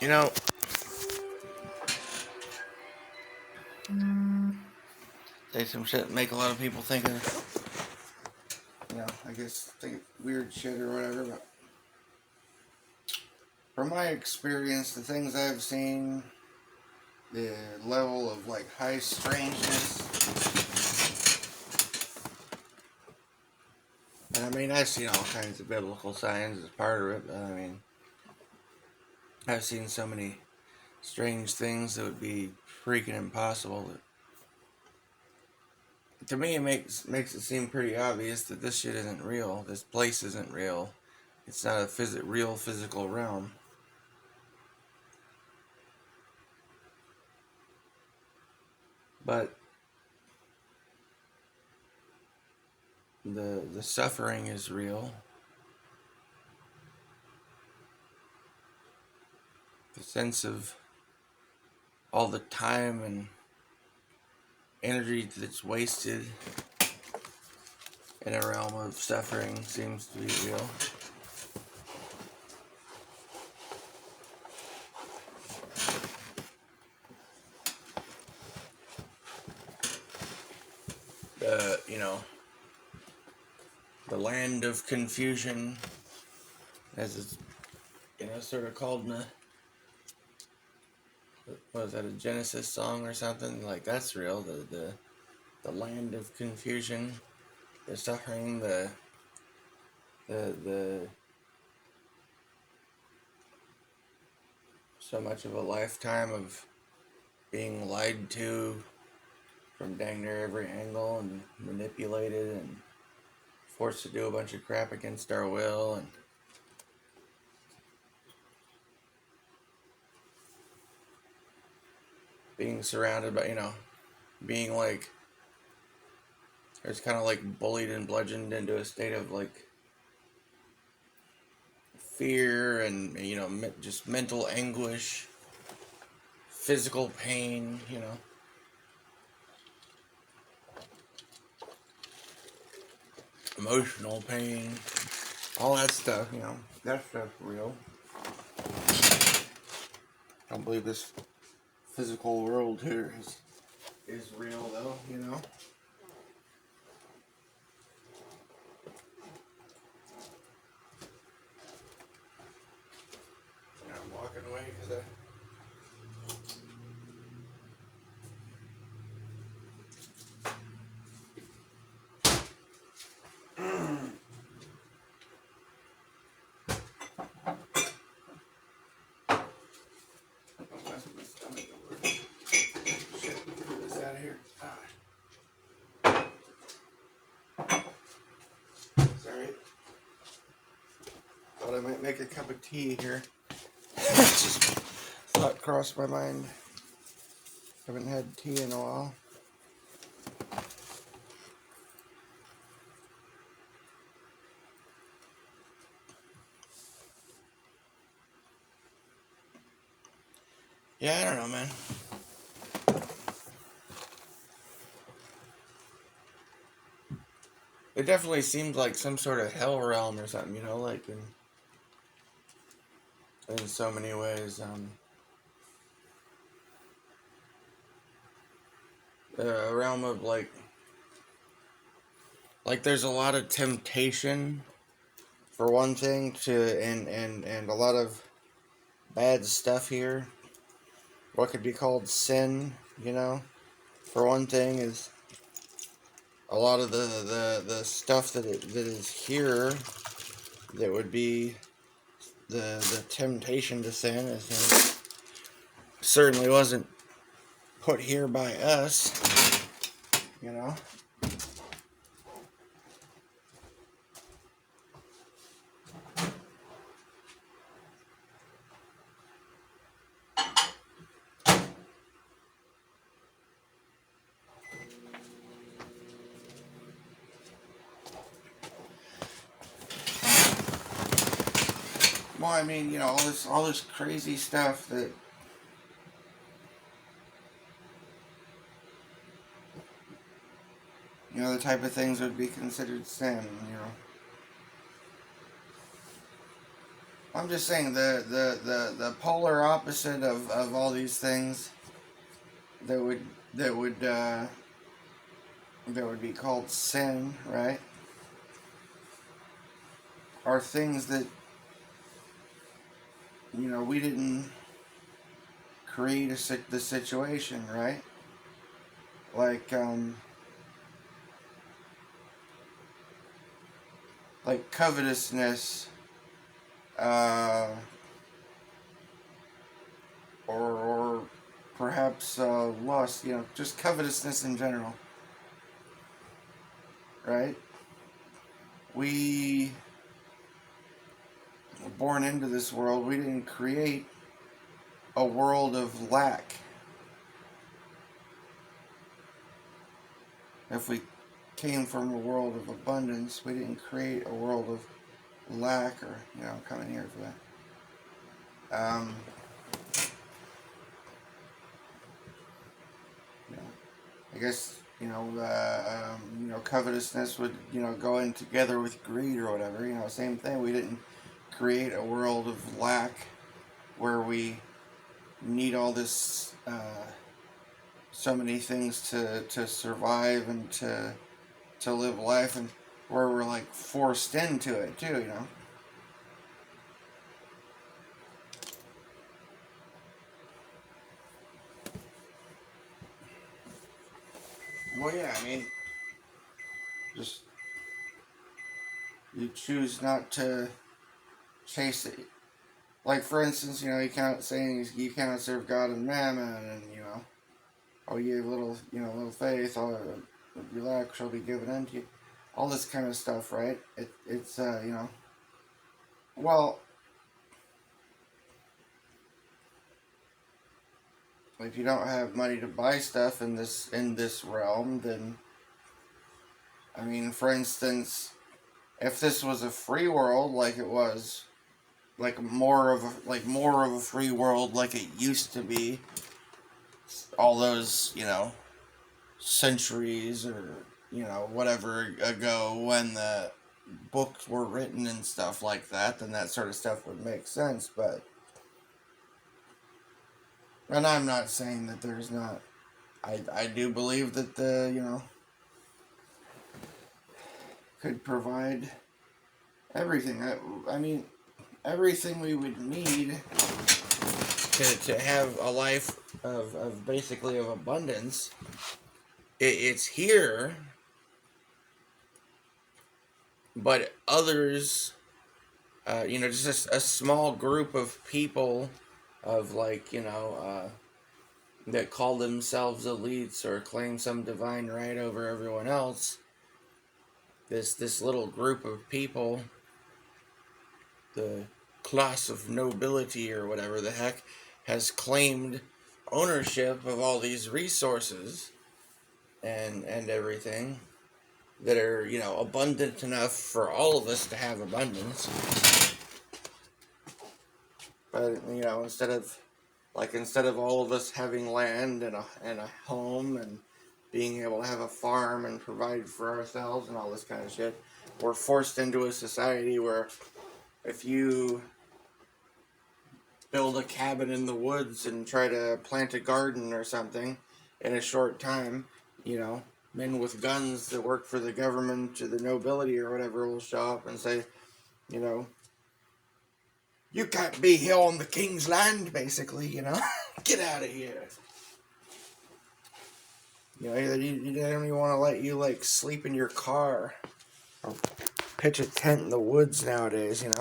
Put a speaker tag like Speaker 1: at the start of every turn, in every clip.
Speaker 1: You know, say some shit make a lot of people think of, I guess think weird shit or whatever, but from my experience, the things I've seen, the level of like high strangeness, and I mean, I've seen all kinds of biblical signs as part of it, but I mean, I've seen so many strange things that would be freaking impossible that to me it makes it seem pretty obvious that this shit isn't real. This place isn't real. It's not a real physical realm. But the suffering is real. The sense of all the time and energy that's wasted in a realm of suffering seems to be real. The land of confusion, as it's sort of called in was that a Genesis song or something? Like that's real. The land of confusion, the suffering, the so much of a lifetime of being lied to from dang near every angle and manipulated and forced to do a bunch of crap against our will and being surrounded by being like it's kind of like bullied and bludgeoned into a state of like fear and just mental anguish, physical pain, emotional pain, all that stuff, that stuff's real. I don't believe this physical world here is real though, I'm walking away because sorry. Thought I might make a cup of tea here. Just thought crossed my mind. Haven't had tea in a while. Yeah, I don't know, man. It definitely seemed like some sort of hell realm or something, like in so many ways. A realm of like there's a lot of temptation for one thing and a lot of bad stuff here. What could be called sin, for one thing is a lot of the stuff that is here that would be the temptation to sin is certainly wasn't put here by us, you know. Well, I mean, all this crazy stuff that the type of things would be considered sin, I'm just saying the polar opposite of all these things that would that would uh, that would be called sin, right? Are things that we didn't create the situation, right? Like like covetousness, uh, or perhaps lust. Just covetousness in general, right? We were born into this world. We didn't create a world of lack. If we came from a world of abundance, we didn't create a world of lack, or coming here for that. You know, I guess covetousness would go in together with greed or whatever. Same thing. We didn't create a world of lack where we need all this, so many things to survive and to live life, and where we're like forced into it too. Well, yeah, I mean, just you choose not to chase it. Like, for instance, you cannot say you cannot serve God and mammon, and oh, you have little faith, all your lack shall be given unto you. All this kind of stuff, right? It's well, if you don't have money to buy stuff in this realm, then I mean, for instance, if this was a free world like it was, like more of a free world like it used to be, all those centuries or whatever ago when the books were written and stuff like that, then that sort of stuff would make sense. And I'm not saying that there's not. I do believe that the could provide everything. I mean, everything we would need to have a life of basically of abundance. It's here, but others, just a small group of people, of that call themselves elites or claim some divine right over everyone else. This little group of people, the class of nobility or whatever the heck, has claimed ownership of all these resources and everything that are abundant enough for all of us to have abundance. But instead of all of us having land and a home and being able to have a farm and provide for ourselves and all this kind of shit, we're forced into a society where if you build a cabin in the woods and try to plant a garden or something in a short time, men with guns that work for the government or the nobility or whatever will show up and say, you know, you can't be here on the king's land, basically, Get out of here. You don't even want to let you, sleep in your car or pitch a tent in the woods nowadays. And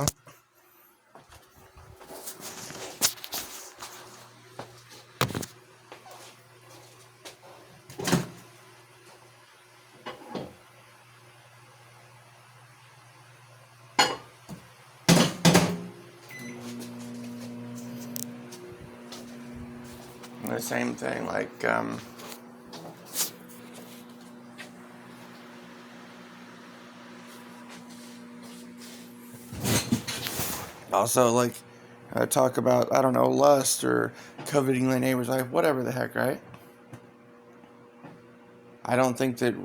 Speaker 1: the same thing, also, talk about, I don't know, lust or coveting the neighbor's wife, whatever the heck, right? I don't think that,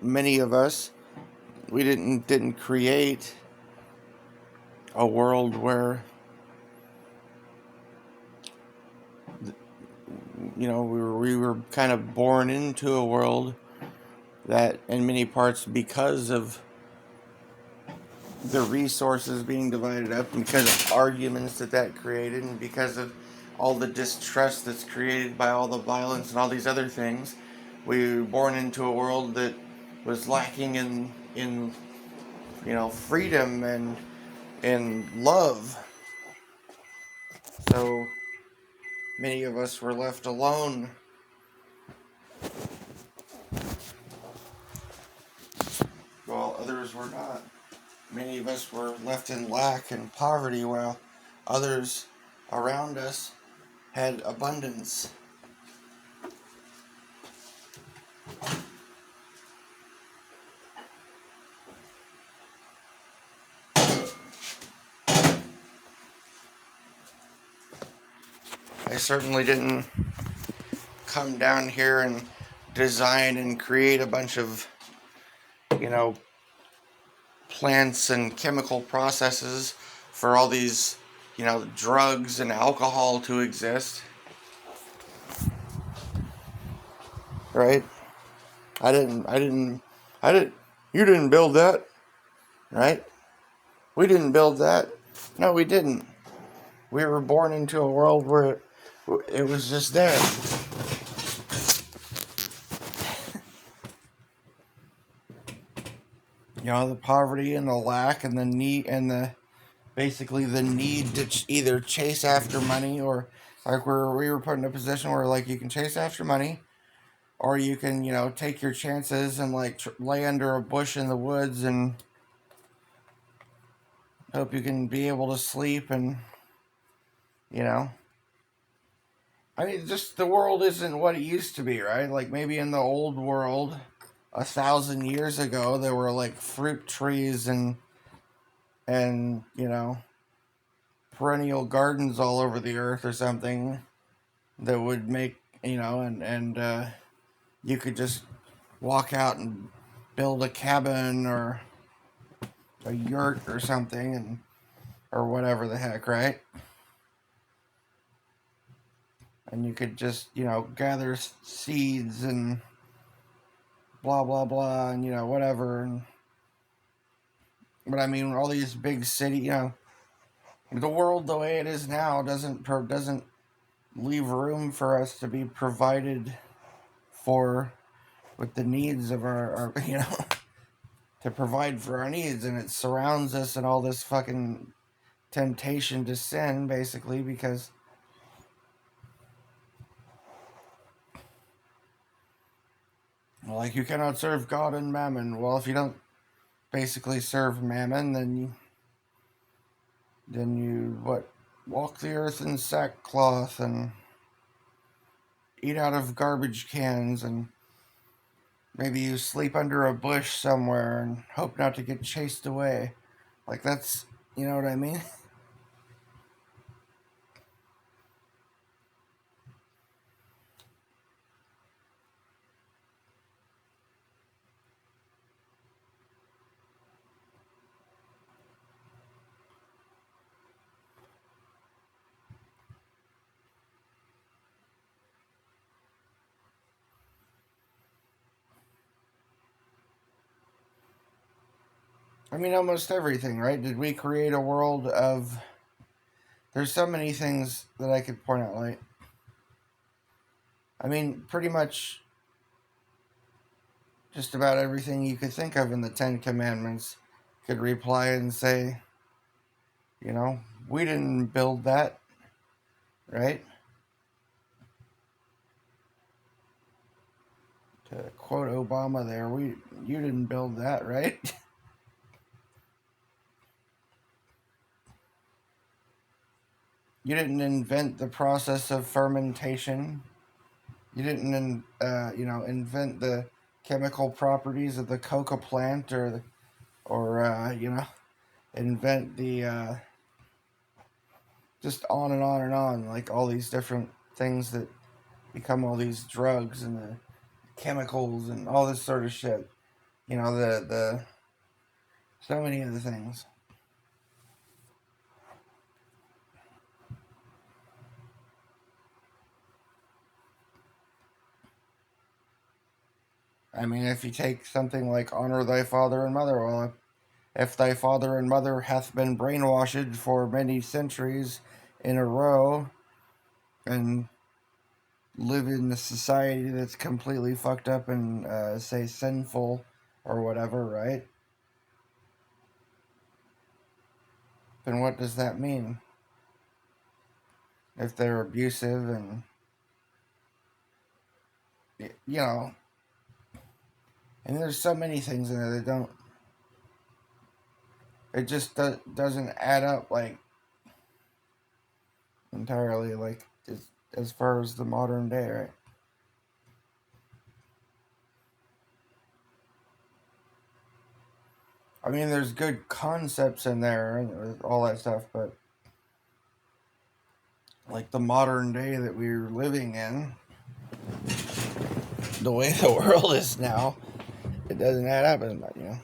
Speaker 1: many of us, we didn't create a world where, we were kind of born into a world that, in many parts, because of the resources being divided up, and because of arguments that created, and because of all the distrust that's created by all the violence and all these other things, we were born into a world that was lacking in freedom and love. So many of us were left alone, while others were not. Many of us were left in lack and poverty, while others around us had abundance. I certainly didn't come down here and design and create a bunch of, plants and chemical processes for all these, drugs and alcohol to exist. Right? I didn't, you didn't build that, right? We didn't build that. No, we didn't. We were born into a world where it was just there. The poverty and the lack and the need and basically the need to either chase after money, or like we were put in a position where like you can chase after money, or you can take your chances and like lay under a bush in the woods and hope you can be able to sleep. And I mean, just the world isn't what it used to be, right? Like maybe in the old world 1,000 years ago there were like fruit trees and perennial gardens all over the earth or something that would make and you could just walk out and build a cabin or a yurt or something, and or whatever the heck, right? And you could just gather seeds and blah blah blah and whatever. But I mean, all these big city, the world the way it is now doesn't leave room for us to be provided for with the needs of our to provide for our needs, and it surrounds us in all this fucking temptation to sin, basically, because like you cannot serve God and mammon. Well, if you don't basically serve mammon, then you what, walk the earth in sackcloth and eat out of garbage cans, and maybe you sleep under a bush somewhere and hope not to get chased away. Like that's, you know what I mean? I mean, almost everything, right? Did we create a world of? There's so many things that I could point out. Like, I mean, pretty much just about everything you could think of in the Ten Commandments could reply and say, you know, we didn't build that, right? To quote Obama there, you didn't build that, right? You didn't invent the process of fermentation. You didn't, invent the chemical properties of the coca plant, or invent the just on and on and on, like all these different things that become all these drugs and the chemicals and all this sort of shit. The so many of the things. I mean, if you take something like honor thy father and mother, well, if thy father and mother hath been brainwashed for many centuries in a row and live in a society that's completely fucked up and, say, sinful or whatever, right? Then what does that mean? If they're abusive and, you know, and there's so many things in there that don't, it just doesn't add up, like, entirely, like, as far as the modern day, right? I mean, there's good concepts in there and all that stuff, but like the modern day that we're living in, the way the world is now, it doesn't add up, you know.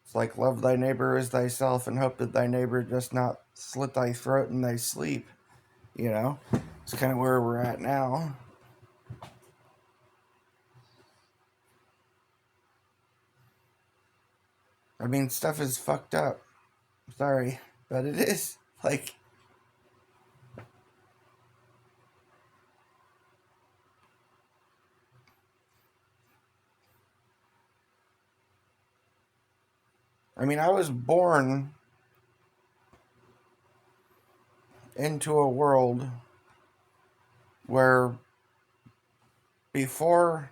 Speaker 1: It's like love thy neighbor as thyself and hope that thy neighbor just not slit thy throat in thy sleep, you know. It's kind of where we're at now. I mean, stuff is fucked up. Sorry, but it is. Like, I mean, I was born into a world where before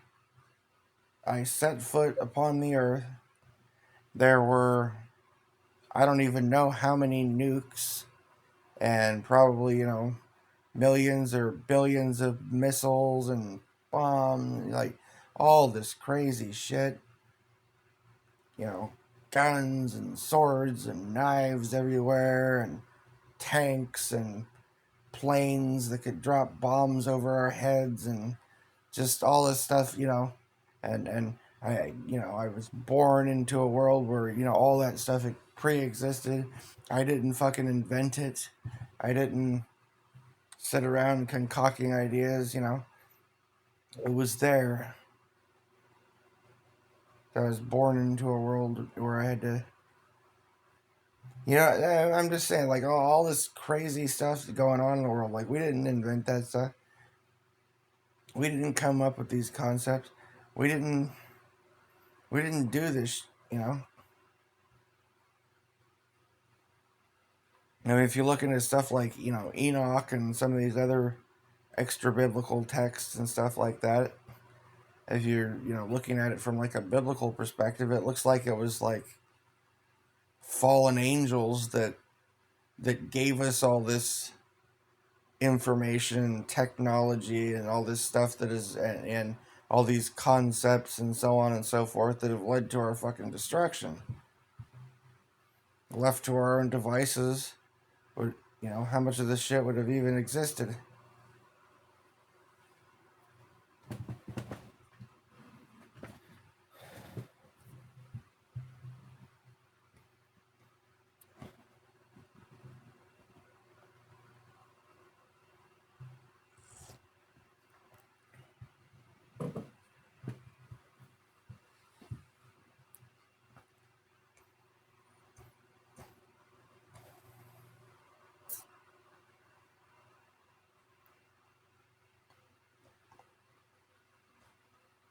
Speaker 1: I set foot upon the earth, there were, I don't even know how many nukes and probably, you know, millions or billions of missiles and bombs, like all this crazy shit, you know, guns and swords and knives everywhere and tanks and planes that could drop bombs over our heads and just all this stuff, you know, and I, you know, I was born into a world where, you know, all that stuff pre-existed. I didn't fucking invent it. I didn't sit around concocting ideas, you know. It was there. I was born into a world where I had to, you know, I'm just saying, like, all this crazy stuff going on in the world, like, we didn't invent that stuff. We didn't come up with these concepts. We didn't, we didn't do this, you know. I mean, if you look into stuff like, you know, Enoch and some of these other extra biblical texts and stuff like that, if you're, you know, looking at it from like a biblical perspective, it looks like it was like fallen angels that gave us all this information, technology, and all this stuff that is, and all these concepts and so on and so forth that have led to our fucking destruction. Left to our own devices, would, you know, how much of this shit would have even existed?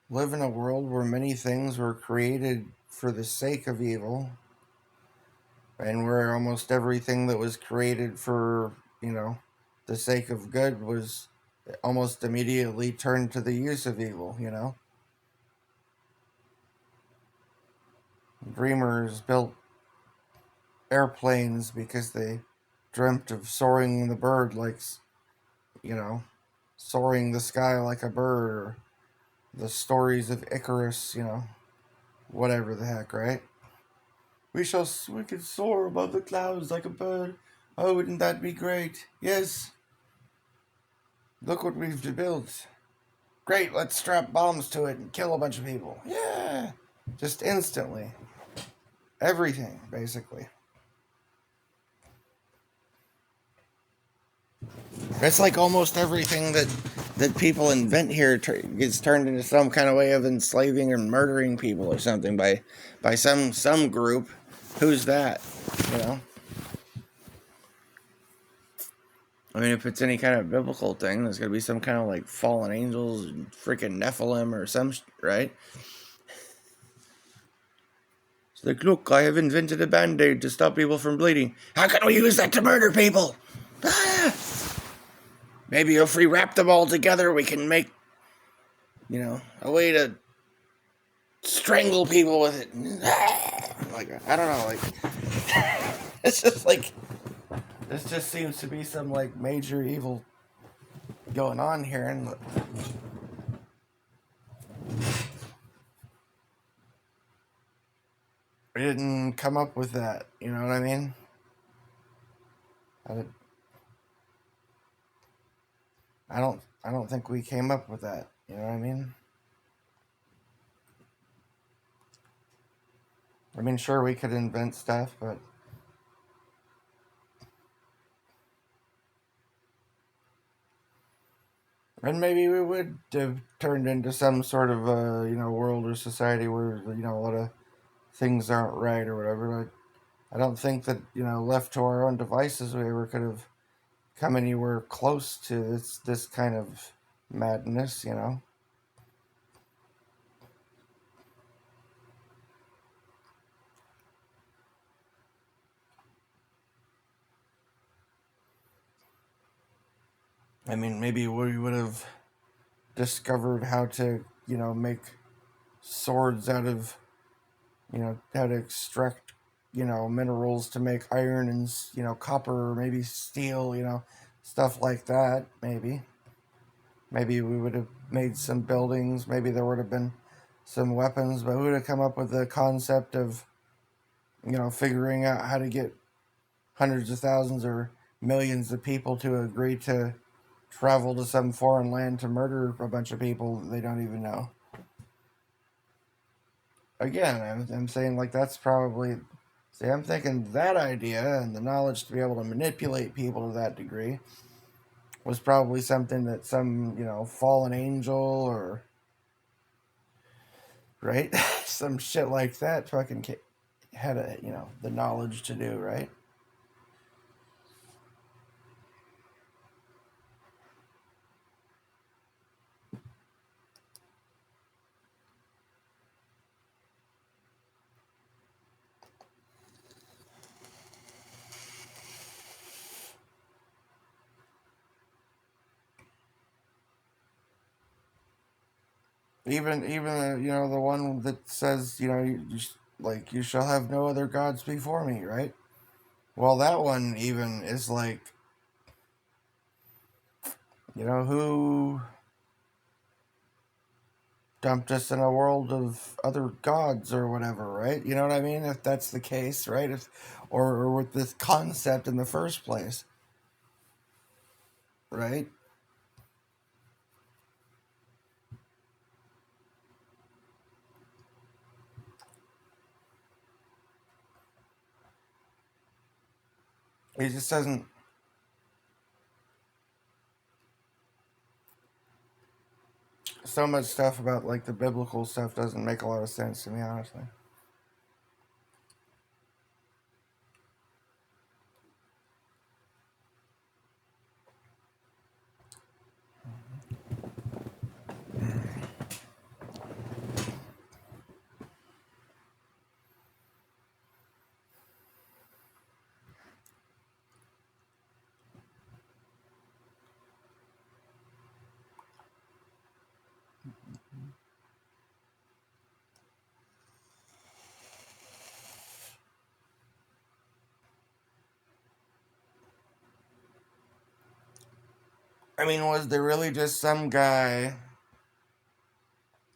Speaker 1: Live in a world where many things were created for the sake of evil, and where almost everything that was created for, you know, the sake of good was almost immediately turned to the use of evil, you know. Dreamers built airplanes because they dreamt of soaring the bird, like, you know, soaring the sky like a bird, or the stories of Icarus, you know, whatever the heck, right? We can soar above the clouds like a bird. Oh, wouldn't that be great? Yes. Look what we've built. Great, let's strap bombs to it and kill a bunch of people. Yeah. Just instantly. Everything, basically. It's like almost everything that that people invent here gets turned into some kind of way of enslaving and murdering people or something by some group. Who's that? You know? I mean, if it's any kind of biblical thing, there's gonna be some kind of like fallen angels, and freaking Nephilim or some, right? It's like, look, I have invented a band-aid to stop people from bleeding. How can we use that to murder people? Ah! Maybe if we wrap them all together, we can make, a way to strangle people with it. Like, I don't know, like, it's just like, this just seems to be some, like, major evil going on here, and we didn't come up with that, you know what I mean? I don't think we came up with that, you know what I mean? I mean, sure, we could invent stuff, but and maybe we would have turned into some sort of world or society where a lot of things aren't right or whatever. I don't think that left to our own devices we ever could have come anywhere close to this kind of madness. I mean, maybe we would have discovered how to make swords out of how to extract minerals to make iron and copper, or maybe steel, stuff like that. Maybe we would have made some buildings. Maybe there would have been some weapons, but who would have come up with the concept of figuring out how to get hundreds of thousands or millions of people to agree to travel to some foreign land to murder a bunch of people they don't even know? Again, I'm saying, like, that's probably, see, I'm thinking that idea and the knowledge to be able to manipulate people to that degree was probably something that some fallen angel, or right, some shit like that fucking had the knowledge to do, right? Even the one that says like, you shall have no other gods before me, right? Well, that one even is like, who dumped us in a world of other gods or whatever, right? You know what I mean? If that's the case, right? Or with this concept in the first place, right? It just doesn't. So much stuff about like the biblical stuff doesn't make a lot of sense to me, honestly. I mean, was there really just some guy,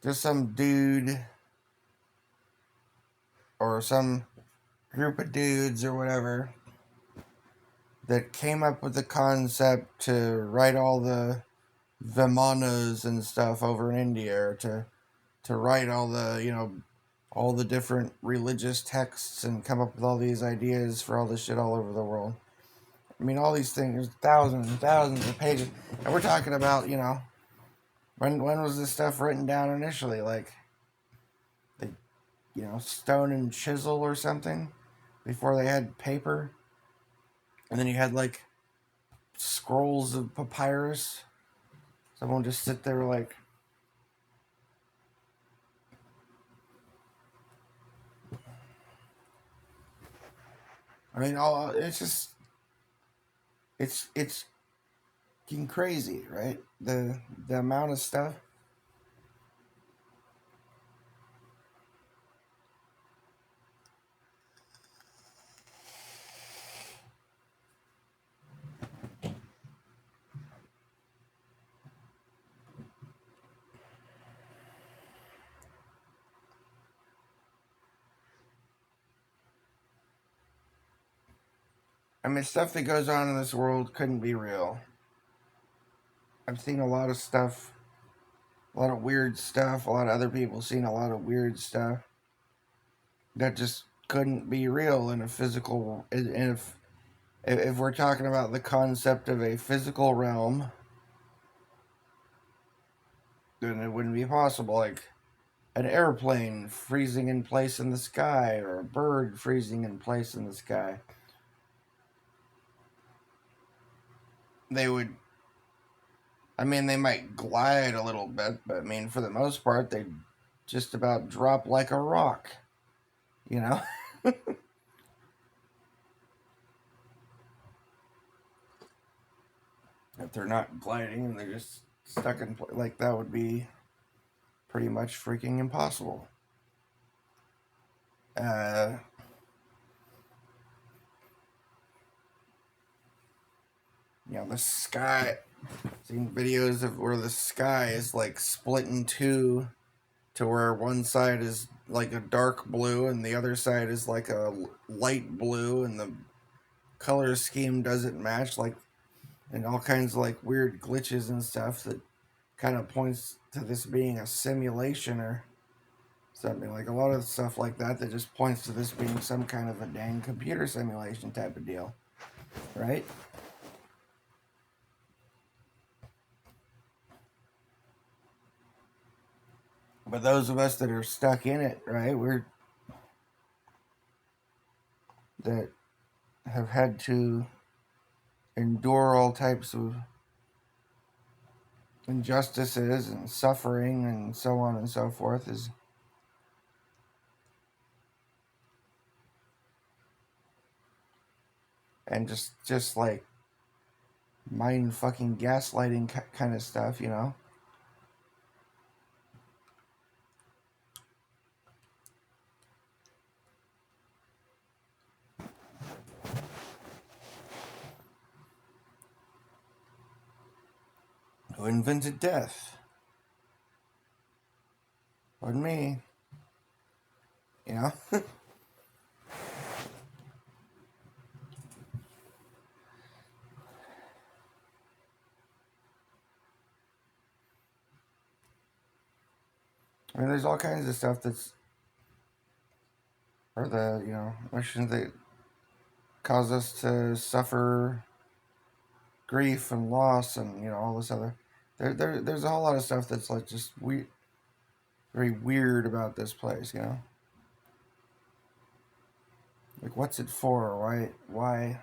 Speaker 1: just some dude, or some group of dudes or whatever that came up with the concept to write all the Vimanas and stuff over in India, or to write all the all the different religious texts and come up with all these ideas for all this shit all over the world? I mean, all these things, there's thousands and thousands of pages, and we're talking about When was this stuff written down initially? Like, stone and chisel or something, before they had paper, and then you had like scrolls of papyrus. Someone just sit there like, I mean, all it's just it's getting crazy, right? The amount of stuff. I mean, stuff that goes on in this world couldn't be real. I've seen a lot of stuff, a lot of weird stuff. A lot of other people seen a lot of weird stuff that just couldn't be real in a physical. And if we're talking about the concept of a physical realm, then it wouldn't be possible. Like an airplane freezing in place in the sky, or a bird freezing in place in the sky. They would, I mean, they might glide a little bit, but I mean, for the most part, they just about drop like a rock, you know? If they're not gliding and they're just stuck in place, like that would be pretty much freaking impossible. Uh, the sky, seen videos of where the sky is like split in two, to where one side is like a dark blue and the other side is like a light blue, and the color scheme doesn't match, like, and all kinds of like weird glitches and stuff that kind of points to this being a simulation or something. Like a lot of stuff like that just points to this being some kind of a dang computer simulation type of deal, right? But those of us that are stuck in it, right, that have had to endure all types of injustices and suffering and so on and so forth, is and just like mind fucking gaslighting kind of stuff, Who invented death? Wasn't me, you know. I mean, there's all kinds of stuff that's, or the, missions that cause us to suffer grief and loss and, all this other. There's a whole lot of stuff that's like just very weird about this place. Like, what's it for? Why?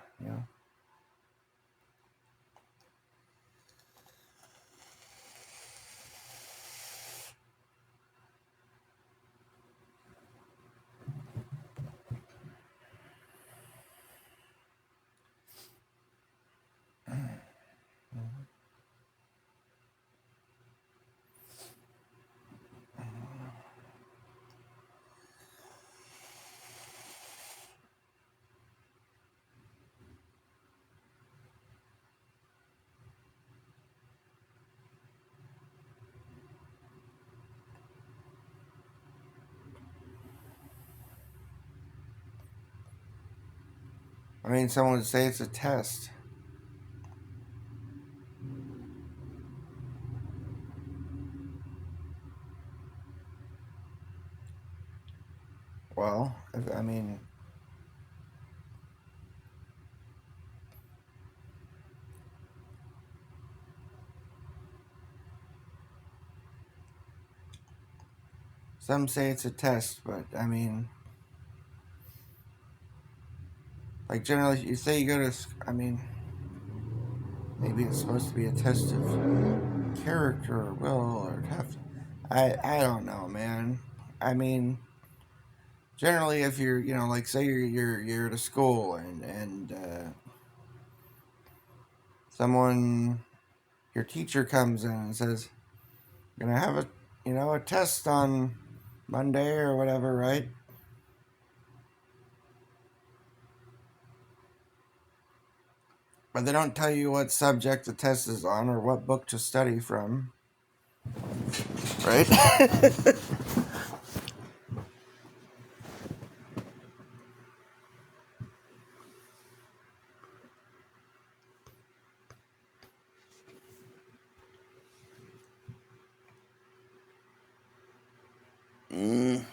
Speaker 1: I mean, someone would say it's a test. Well, I mean, Some say it's a test, but I mean, like generally, you say you go to, I mean, maybe it's supposed to be a test of character or will or tough. I don't know, man. I mean, generally, if you're, like say you're at a school and someone, your teacher comes in and says, "Gonna have a test on Monday or whatever, right?" But they don't tell you what subject the test is on or what book to study from, right? mm,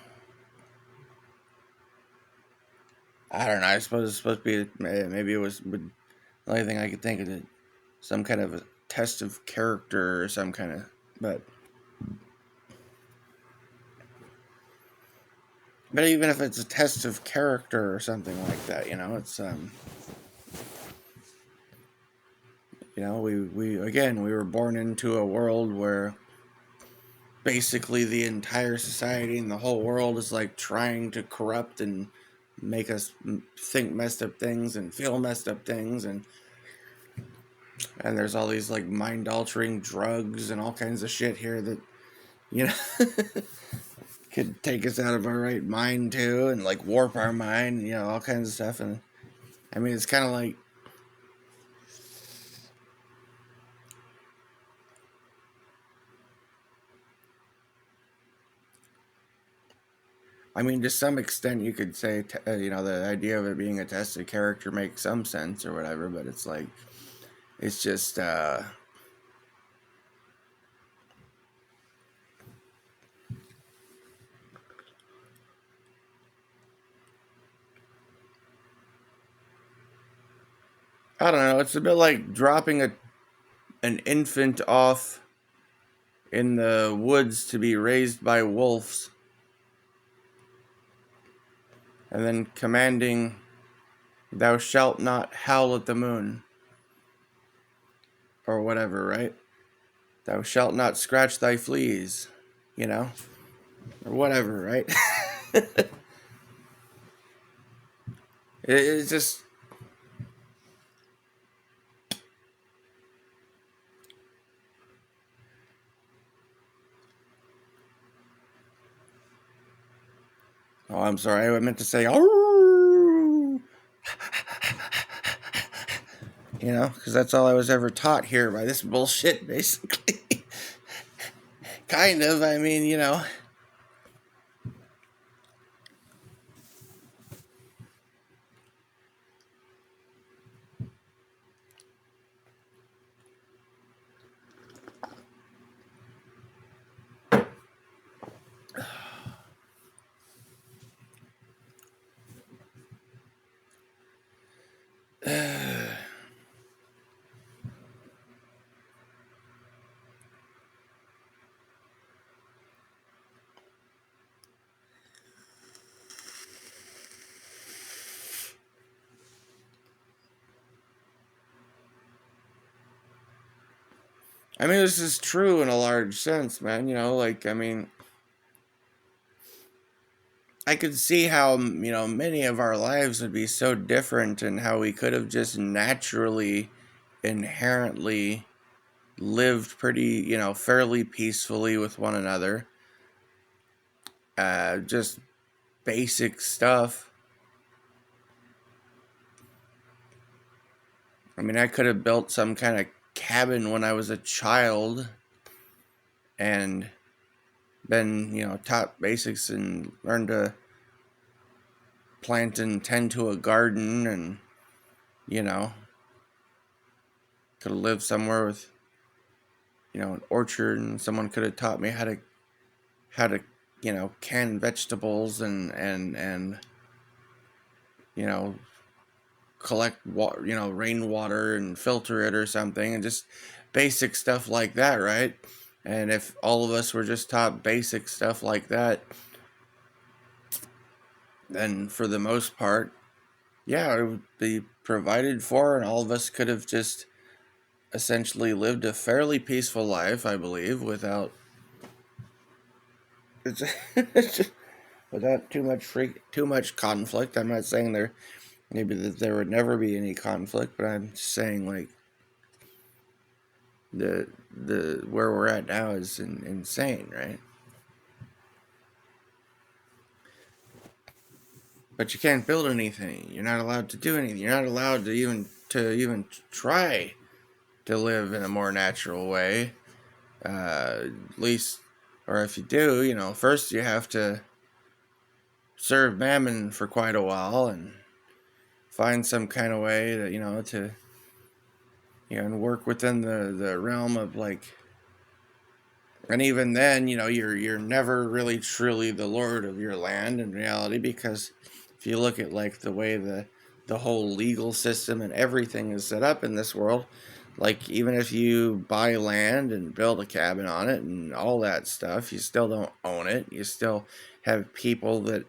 Speaker 1: I don't know. I suppose it's supposed to be. Maybe it was the only thing I could think of. Some kind of a test of character or some kind of. But even if it's a test of character or something like that, it's we were born into a world where basically the entire society and the whole world is like trying to corrupt and make us think messed up things and feel messed up things, and there's all these like mind altering drugs and all kinds of shit here that you know could take us out of our right mind too, and like warp our mind, all kinds of stuff. And I mean, it's kind of like, I mean, to some extent, you could say, the idea of it being a tested character makes some sense or whatever, but it's like, it's just, I don't know. It's a bit like dropping an infant off in the woods to be raised by wolves, and then commanding, "Thou shalt not howl at the moon," or whatever, right? "Thou shalt not scratch thy fleas," or whatever, right? It's just, oh, I'm sorry. I meant to say, "Oh," because that's all I was ever taught here by this bullshit, basically. Kind of. I mean, I mean, this is true in a large sense, man. Like, I mean, I could see how, many of our lives would be so different and how we could have just naturally, inherently lived pretty, fairly peacefully with one another. Just basic stuff. I mean, I could have built some kind of cabin when I was a child and been, taught basics and learned to plant and tend to a garden, and, you know, could have lived somewhere with, an orchard, and someone could have taught me how to can vegetables and you know collect water, rainwater and filter it or something, and just basic stuff like that, right? And if all of us were just taught basic stuff like that, then for the most part, yeah, it would be provided for, and all of us could have just essentially lived a fairly peaceful life, I believe, without without too much conflict. I'm not saying maybe that there would never be any conflict, but I'm saying like the where we're at now is insane, right? But you can't build anything. You're not allowed to do anything. You're not allowed to even try to live in a more natural way. At least, or if you do, first you have to serve Mammon for quite a while and find some kind of way to and work within the realm of like. And even then, you're never really truly the lord of your land in reality, because if you look at like the way the whole legal system and everything is set up in this world, like even if you buy land and build a cabin on it and all that stuff, you still don't own it. You still have people that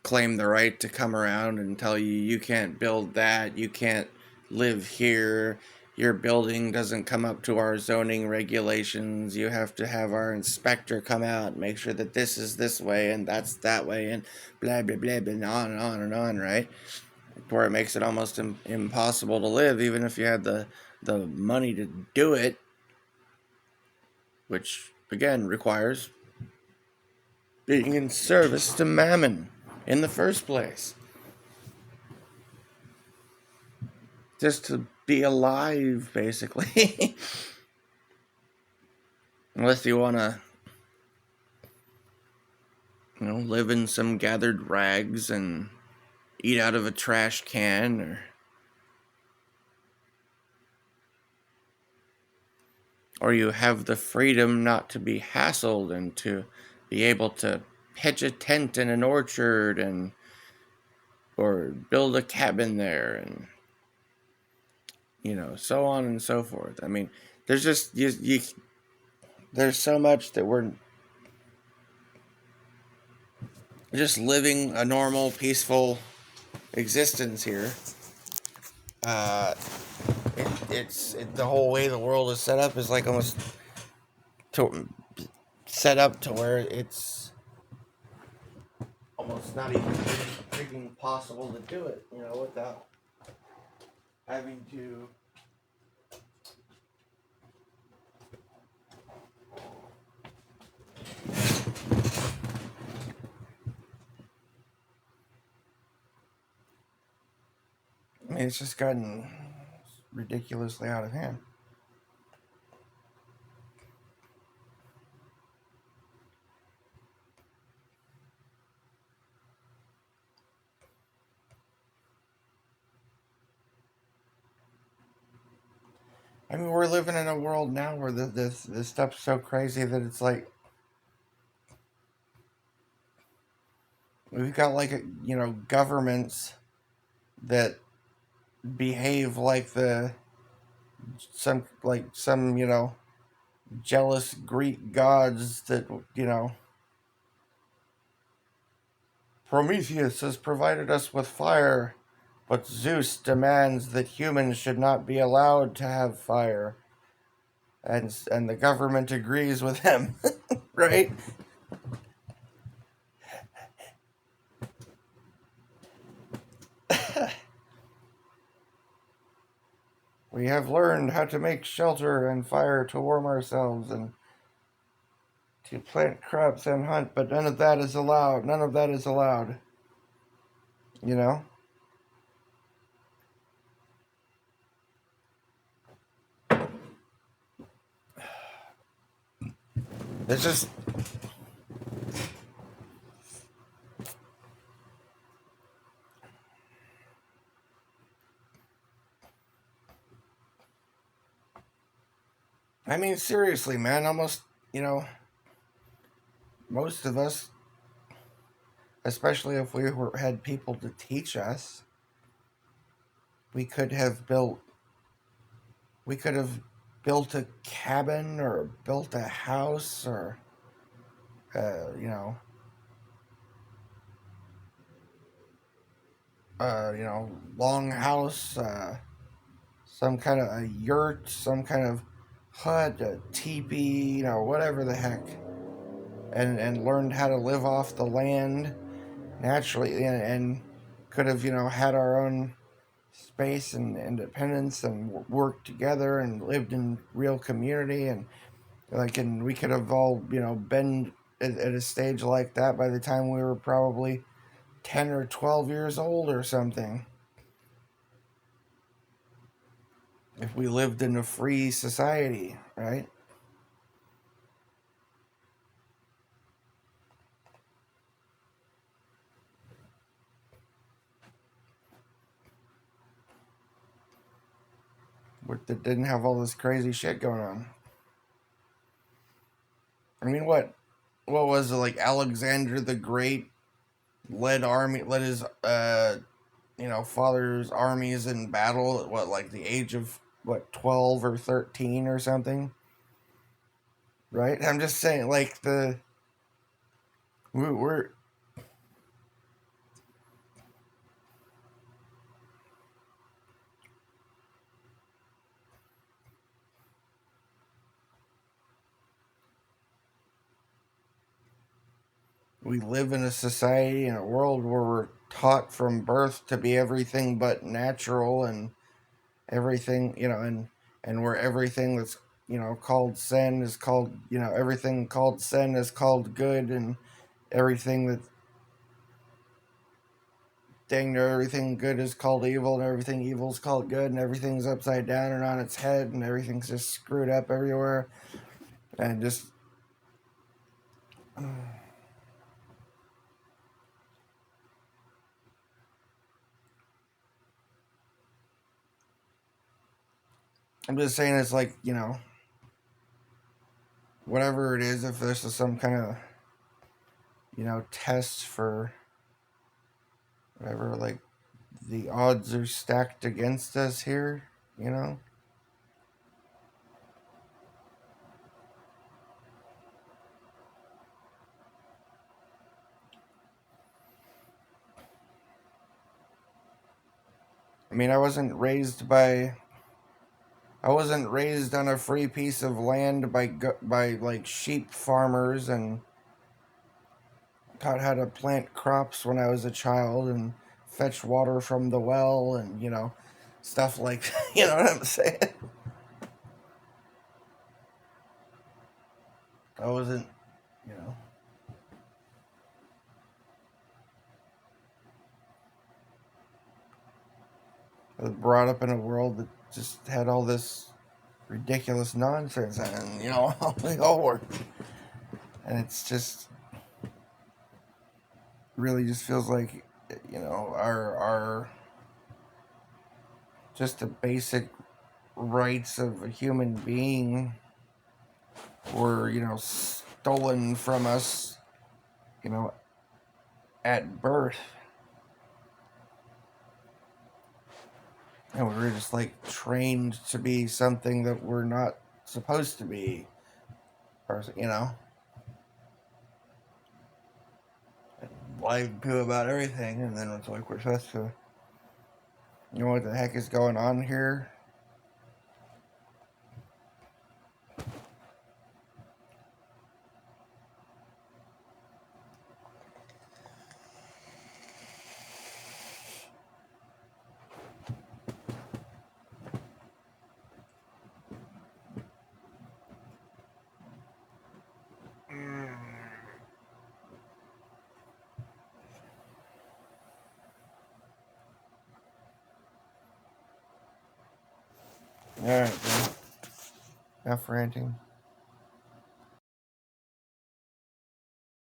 Speaker 1: claim the right to come around and tell you you can't build that, you can't live here, your building doesn't come up to our zoning regulations, you have to have our inspector come out and make sure that this is this way and that's that way, and blah blah blah, and on and on and on, right? Where it makes it almost impossible to live, even if you had the money to do it, which again requires being in service to Mammon in the first place. Just to be alive, basically. Unless you want to, live in some gathered rags and eat out of a trash can, or you have the freedom not to be hassled and to be able to pitch a tent in an orchard or build a cabin there, and so on and so forth. I mean, there's just there's so much that we're just living a normal, peaceful existence here. Uh, the whole way the world is set up is like almost set up to where it's almost not even freaking possible to do it, without having to. I mean, it's just gotten ridiculously out of hand. I mean, we're living in a world now where this stuff's so crazy that it's like we've got like governments that behave like some jealous Greek gods that Prometheus has provided us with fire, but Zeus demands that humans should not be allowed to have fire, and the government agrees with him, right? We have learned how to make shelter and fire to warm ourselves and to plant crops and hunt, but none of that is allowed. None of that is allowed. You know? It's just. I mean, seriously, man, almost, most of us, especially if had people to teach us, we could have built, we could have built a cabin or built a house or, you know, long house, some kind of a yurt, some kind of hut, a teepee, whatever the heck, and learned how to live off the land naturally, and could have, had our own space and independence and worked together and lived in real community, and we could have all, been at a stage like that by the time we were probably 10 or 12 years old or something, if we lived in a free society, right? That didn't have all this crazy shit going on. I mean, what was it, like Alexander the Great led his father's armies in battle at what, like the age of what, 12 or 13 or something, right? I'm just saying, like, we're we live in a society, in a world where we're taught from birth to be everything but natural, and everything, and where everything that's, called sin is called, everything called sin is called good, and everything that, dang near everything good is called evil, and everything evil is called good, and everything's upside down and on its head, and everything's just screwed up everywhere, and just I'm just saying, it's like, whatever it is, if there's some kind of, test for whatever, like, the odds are stacked against us here, you know? I mean, I wasn't raised on a free piece of land by like sheep farmers, and taught how to plant crops when I was a child and fetch water from the well, and stuff like you know what I'm saying? I wasn't, you know, I was brought up in a world that just had all this ridiculous nonsense, and we all were, and it's just really just feels like, our just the basic rights of a human being were, stolen from us, you know, at birth. And we were just like trained to be something that we're not supposed to be, or, lied to about everything. And then it's like we're supposed to, what the heck is going on here? All right, man. Enough ranting.